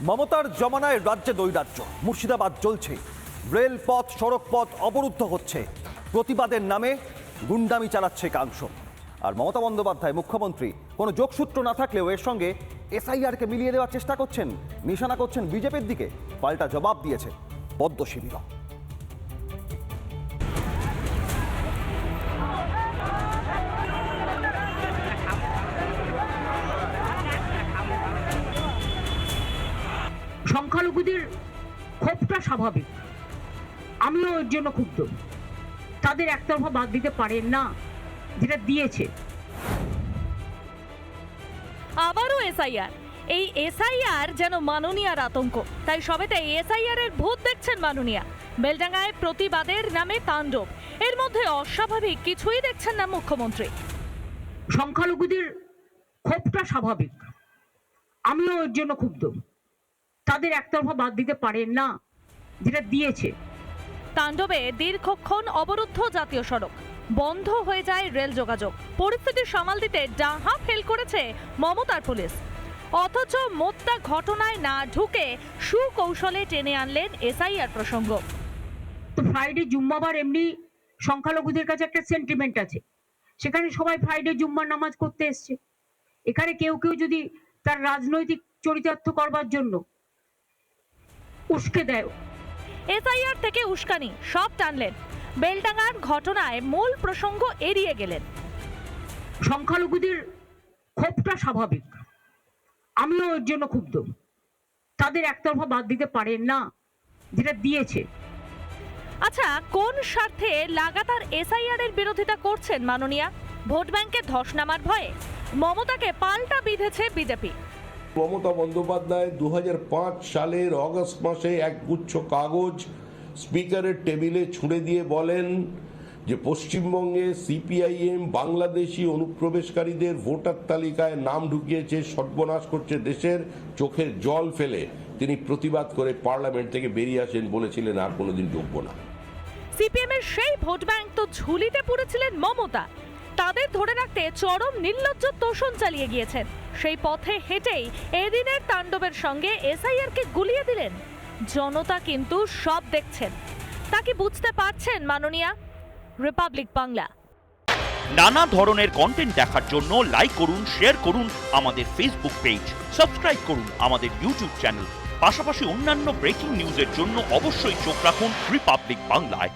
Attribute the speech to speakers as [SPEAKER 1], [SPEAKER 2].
[SPEAKER 1] মমতার জমানায় রাজ্যে নৈরাজ্য, মুর্শিদাবাদ জ্বলছে, রেলপথ সড়কপথ অবরুদ্ধ হচ্ছে, প্রতিবাদের নামে গুন্ডামি চালাচ্ছে একাংশ। আর মমতা বন্দ্যোপাধ্যায় মুখ্যমন্ত্রী কোনো যোগসূত্র না থাকলেও এর সঙ্গে এসআইআরকে মিলিয়ে দেওয়ার চেষ্টা করছেন, নিশানা করছেন বিজেপির দিকে। পাল্টা জবাব দিয়েছে পদ্ম শিবিরও।
[SPEAKER 2] সংখ্যালঘুদের ক্ষোভটা স্বাভাবিক, আমিও এর জন্য ক্ষুব্ধ। তাদের একতরফা বাদ দিতে পারেন না, যেটা দিয়েছে।
[SPEAKER 3] আবারও এসআইআর। এই এসআইআর যেন মাননীয়ার আতঙ্ক, তাই সবেতে এসআইআর এর ভূত দেখছেন মাননীয়া। বেলডাঙ্গায় প্রতিবাদের নামে তাণ্ডব, এর মধ্যে অস্বাভাবিক কিছুই দেখছেন না মুখ্যমন্ত্রী।
[SPEAKER 2] সংখ্যালঘুদের ক্ষোভটা স্বাভাবিক, আমিও এর জন্য ক্ষুব্ধ। তাদের একতরফা বাদ দিতে পারেন না, যেটা দিয়েছে।
[SPEAKER 3] তাণ্ডবে দীর্ঘক্ষণ অবরুদ্ধ জাতীয় সড়ক, বন্ধ হয়ে যায় রেল যোগাযোগ। পরিস্থিতি সামাল দিতে ডাহা ফেল করেছে মমতার পুলিশ, অথচ মোদ্দা ঘটনায় না ঢুকে সুকৌশলে টেনে আনলেন এসআইআর প্রসঙ্গ।
[SPEAKER 2] তো ফ্রাইডে জুম্মাবার এমনি সংখ্যালঘুদের কাছে একটা সেন্টিমেন্ট আছে, সেখানে সবাই ফ্রাইডে জুম্মার নামাজ করতে এসছে। এখানে কেউ কেউ যদি তার রাজনৈতিক চরিতার্থ করবার জন্য উস্কে দেয়,
[SPEAKER 3] এসআইআর থেকে উস্কানি সব টানলেন, বেলডাঙ্গার ঘটনায় মূল প্রসঙ্গ এড়িয়ে গেলেন।
[SPEAKER 2] সংখ্যালঘুদের ক্ষোভটা স্বাভাবিক, আমিও এর জন্য ক্ষুব্ধ। তাদের একতরফা বাদ দিতে পারেন না, যেটা দিয়েছে।
[SPEAKER 3] আচ্ছা, কোন স্বার্থে লাগাতার এসআইআর এর বিরোধিতা করছেন মাননীয়া? ভোট ব্যাংকে ধস নামার ভয়ে? মমতাকে পাল্টা বিঁধেছে বিজেপি।
[SPEAKER 4] মমতা বন্দ্যোপাধ্যায় 2005 সালের অগস্ট মাসে এক গুচ্ছ কাগজ স্পিকারের টেবিলে ছুঁড়ে দিয়ে বলেন যে পশ্চিমবঙ্গে সিপিআইএম বাংলাদেশি অনুপ্রবেশকারীদের ভোটার তালিকায় নাম ঢুকিয়েছে, সর্বনাশ করছে দেশের, চোখের জল ফেলে তিনি প্রতিবাদ করে পার্লামেন্ট থেকে বেরিয়ে আসেন, বলেছিলেন আর কোনোদিন ঢুকবো না।
[SPEAKER 3] সিপিএম এর সেই ভোট ব্যাংক তো ঝুলিতে পড়েছিলেন মমতা, তাদের ধরে রাখতে চরম নির্লজ্জ তোষণ চালিয়ে গিয়েছেন। সেই পথে হেঁটেই এদিনের তাণ্ডবের সঙ্গে এসআইআর কে গুলিয়ে দিলেন। জনতা কিন্তু সব দেখছেন, তা কি বুঝতে পারছেন মাননীয়া? রিপাবলিক বাংলা।
[SPEAKER 5] নানা ধরনের কন্টেন্ট দেখার জন্য লাইক করুন, শেয়ার করুন আমাদের ফেসবুক পেজ, সাবস্ক্রাইব করুন আমাদের ইউটিউব চ্যানেল। পাশাপাশি অন্যান্য ব্রেকিং নিউজের জন্য অবশ্যই চোখ রাখুন রিপাবলিক বাংলায়।